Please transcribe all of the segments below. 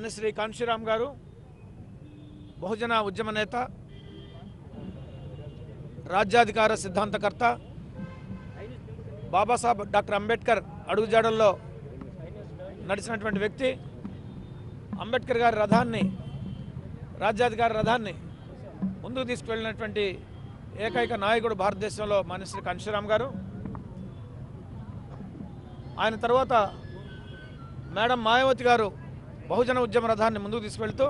మాన్యశ్రీ కాన్షీరామ్ గారు బహుజన ఉద్యమ నేత, రాజ్యాధికార సిద్ధాంతకర్త, బాబాసాహెబ్ డాక్టర్ అంబేద్కర్ అడుగుజాడల్లో నడిచినటువంటి వ్యక్తి. అంబేద్కర్ గారి రథాన్ని, రాజ్యాధికార రథాన్ని ముందుకు తీసుకువెళ్ళినటువంటి ఏకైక నాయకుడు భారతదేశంలో మాన్యశ్రీ కాన్షీరామ్ గారు. ఆయన తర్వాత మేడం మాయావతి గారు బహుజన ఉద్యమ రథాన్ని ముందుకు తీసుకువెళ్తూ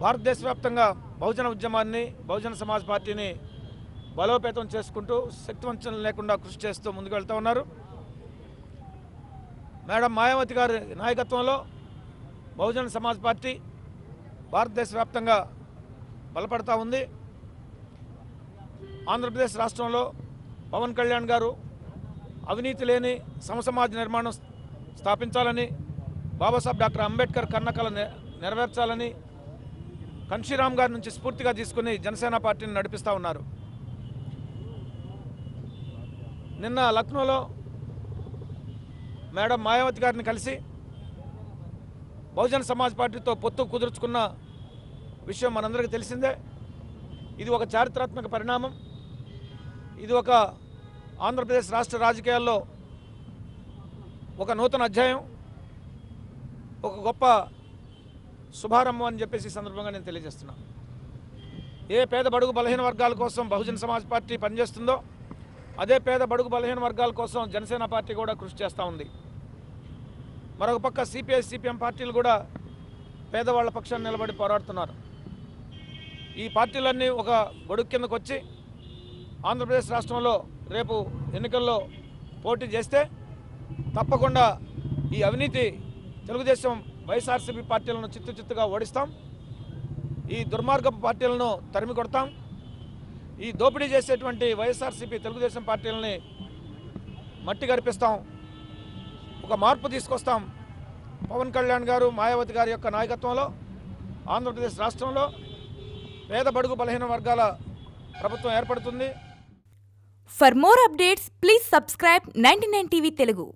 భారతదేశ వ్యాప్తంగా బహుజన ఉద్యమాన్ని, బహుజన సమాజ్ పార్టీని బలోపేతం చేసుకుంటూ శక్తివంచన లేకుండా కృషి చేస్తూ ముందుకు వెళ్తూ ఉన్నారు. మేడం మాయావతి గారి నాయకత్వంలో బహుజన సమాజ్ పార్టీ భారతదేశ వ్యాప్తంగా బలపడతా ఉంది. ఆంధ్రప్రదేశ్ రాష్ట్రంలో పవన్ కళ్యాణ్ గారు అవినీతి లేని సమసమాజ నిర్మాణం స్థాపించాలని, బాబాసాహెబ్ డాక్టర్ అంబేద్కర్ కన్నకల నెరవేర్చాలని కాన్షీరామ్ గారి నుంచి స్ఫూర్తిగా తీసుకుని జనసేన పార్టీని నడిపిస్తూ ఉన్నారు. నిన్న లక్నోలో మేడం మాయావతి గారిని కలిసి బహుజన సమాజ్ పార్టీతో పొత్తు కుదుర్చుకున్న విషయం మనందరికీ తెలిసిందే. ఇది ఒక చారిత్రాత్మక పరిణామం. ఇది ఒక ఆంధ్రప్రదేశ్ రాష్ట్ర రాజకీయాల్లో ఒక నూతన అధ్యాయం, ఒక గొప్ప శుభారంభం అని చెప్పేసి ఈ సందర్భంగా నేను తెలియజేస్తున్నాను. ఏ పేద బడుగు బలహీన వర్గాల కోసం బహుజన సమాజ్ పార్టీ పనిచేస్తుందో అదే పేద బడుగు బలహీన వర్గాల కోసం జనసేన పార్టీ కూడా కృషి చేస్తూ ఉంది. మరొక పక్క సిపిఐ, సిపిఎం పార్టీలు కూడా పేదవాళ్ల పక్షాన్ని నిలబడి పోరాడుతున్నారు. ఈ పార్టీలన్నీ ఒక గొడుగు కిందకు వచ్చి ఆంధ్రప్రదేశ్ రాష్ట్రంలో రేపు ఎన్నికల్లో పోటీ చేస్తే తప్పకుండా ఈ అవినీతి తెలుగుదేశం, వైఎస్ఆర్సీపీ పార్టీలను చిత్తుగా ఓడిస్తాం. ఈ దుర్మార్గపు పార్టీలను తరిమి కొడతాం. ఈ దోపిడీ చేసేటువంటి వైఎస్ఆర్సీపీ, తెలుగుదేశం పార్టీలని మట్టి గరిపిస్తాం. ఒక మార్పు తీసుకొస్తాం. పవన్ కళ్యాణ్ గారు, మాయావతి గారి యొక్క నాయకత్వంలో ఆంధ్రప్రదేశ్ రాష్ట్రంలో పేద బడుగు బలహీన వర్గాల ప్రభుత్వం ఏర్పడుతుంది. For more updates, please subscribe 99 TV Telugu.